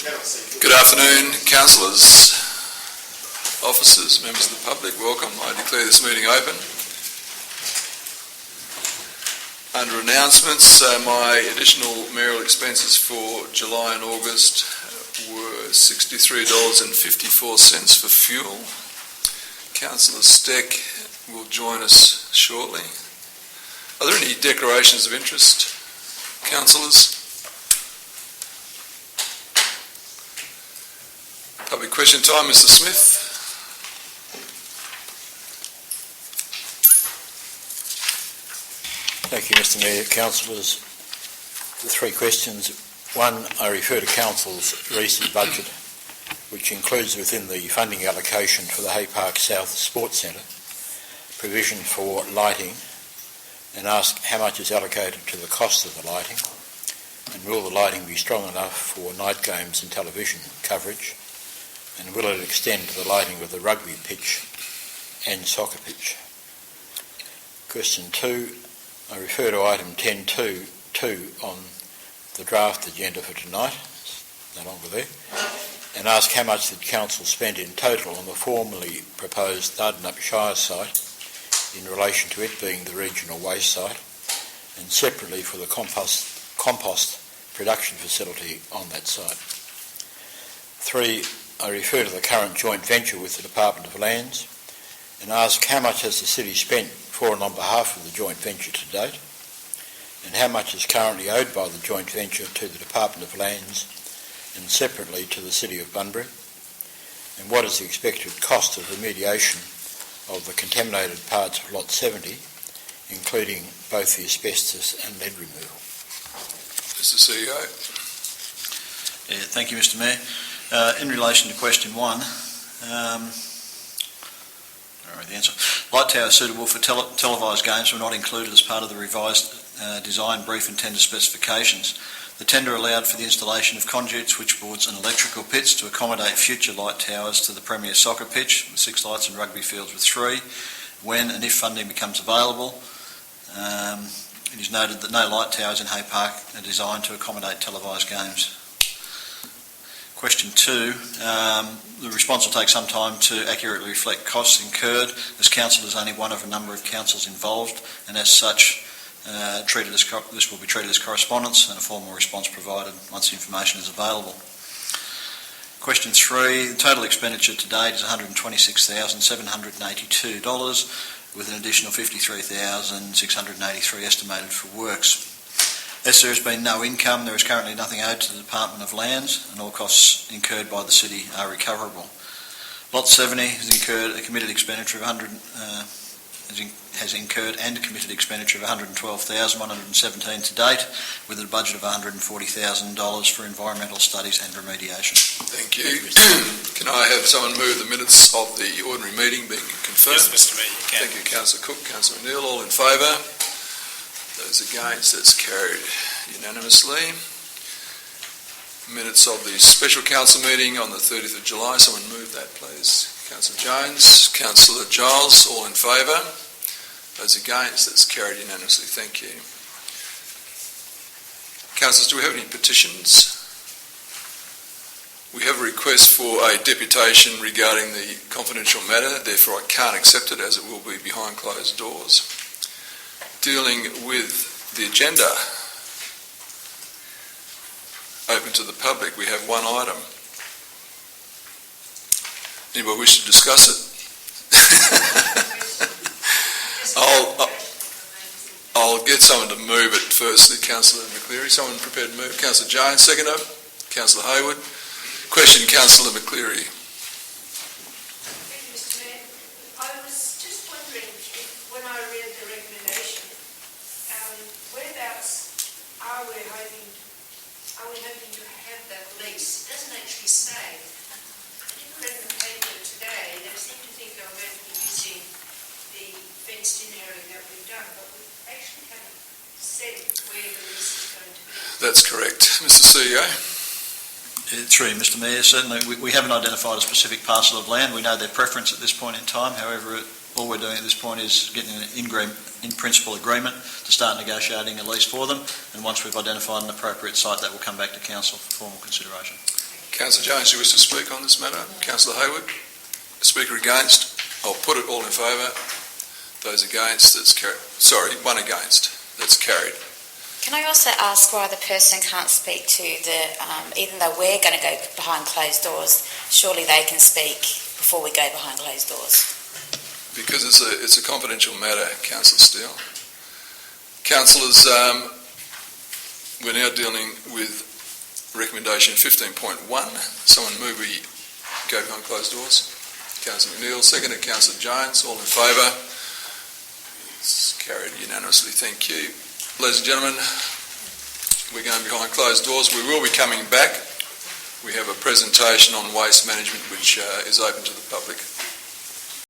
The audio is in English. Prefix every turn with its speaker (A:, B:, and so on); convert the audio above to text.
A: Good afternoon, councillors, officers, members of the public. Welcome. I declare this meeting open. Under announcements, my additional mayoral expenses for July and August were $63.54 for fuel. Councillor Steck will join us shortly. Are there any declarations of interest, councillors? Public question time, Mr. Smith.
B: Thank you, Mr. Mayor. Councillors, the three questions. One, I refer to Council's recent budget, which includes within the funding allocation for the Hay Park South Sports Centre provision for lighting, and ask how much is allocated to the cost of the lighting, and will the lighting be strong enough for night games and television coverage, and will it extend to the lighting of the rugby pitch and soccer pitch? Question 2, I refer to item 10.2 on the draft agenda for tonight, it's no longer there, and ask how much did Council spend in total on the formerly proposed Dardanup Shire site in relation to it being the regional waste site, and separately for the compost production facility on that site. 3, I refer to the current joint venture with the Department of Lands and ask how much has the City spent for and on behalf of the joint venture to date, and how much is currently owed by the joint venture to the Department of Lands and separately to the City of Bunbury, and what is the expected cost of remediation of the contaminated parts of Lot 70, including both the asbestos and lead removal.
A: Mr. CEO.
C: Thank you, Mr. Mayor. In relation to question 1, the answer. Light towers suitable for televised games were not included as part of the revised design brief and tender specifications. The tender allowed for the installation of conduit switchboards and electrical pits to accommodate future light towers to the Premier Soccer pitch with 6 lights and rugby fields with 3. When and if funding becomes available, it is noted that no light towers in Hay Park are designed to accommodate televised games. Question 2, the response will take some time to accurately reflect costs incurred, as Council is only one of a number of councils involved, and as such, this will be treated as correspondence and a formal response provided once the information is available. Question 3, the total expenditure to date is $126,782, with an additional $53,683 estimated for works. As there has been no income, there is currently nothing owed to the Department of Lands, and all costs incurred by the City are recoverable. Lot 70 has incurred a committed expenditure of has incurred and committed expenditure of $112,117 to date, with a budget of $140,000 for environmental studies and remediation.
A: Thank you. Can I have someone move the minutes of the ordinary meeting being confirmed?
D: Yes, Mr. Mayor, you can.
A: Thank you, Councillor Cook. Councillor O'Neill, all in favour? Those against, that's carried unanimously. Minutes of the special council meeting on the 30th of July. Someone move that, please. Councillor Jones, Councillor Giles, all in favour? Those against, that's carried unanimously. Thank you. Councillors, do we have any petitions? We have a request for a deputation regarding the confidential matter, therefore I can't accept it as it will be behind closed doors. Dealing with the agenda open to the public, we have one item. Anybody wish to discuss it? I'll get someone to move it firstly. Councillor McCleary, someone prepared to move. Councillor Jones, seconder. Councillor Hayward. Question, Councillor McCleary. That's correct. Mr. CEO.
C: Through Mr. Mayor, certainly we haven't identified a specific parcel of land. We know their preference at this point in time. However, all we're doing at this point is getting an in-principle agreement to start negotiating a lease for them. And once we've identified an appropriate site, that will come back to Council for formal consideration.
A: Councillor Jones, do you wish to speak on this matter? Councillor Hayward? Speaker against? I'll put it all in favour. Those against, that's carried. Sorry, one against. That's carried.
D: Can I also ask why the person can't speak to even though we're going to go behind closed doors, surely they can speak before we go behind closed doors?
A: Because it's a confidential matter, Councillor Steele. Councillors, we're now dealing with recommendation 15.1. Someone move we go behind closed doors. Councillor McNeill, seconded. Councillor Jones, all in favour. It's carried unanimously, thank you. Ladies and gentlemen, we're going behind closed doors. We will be coming back. We have a presentation on waste management which is open to the public.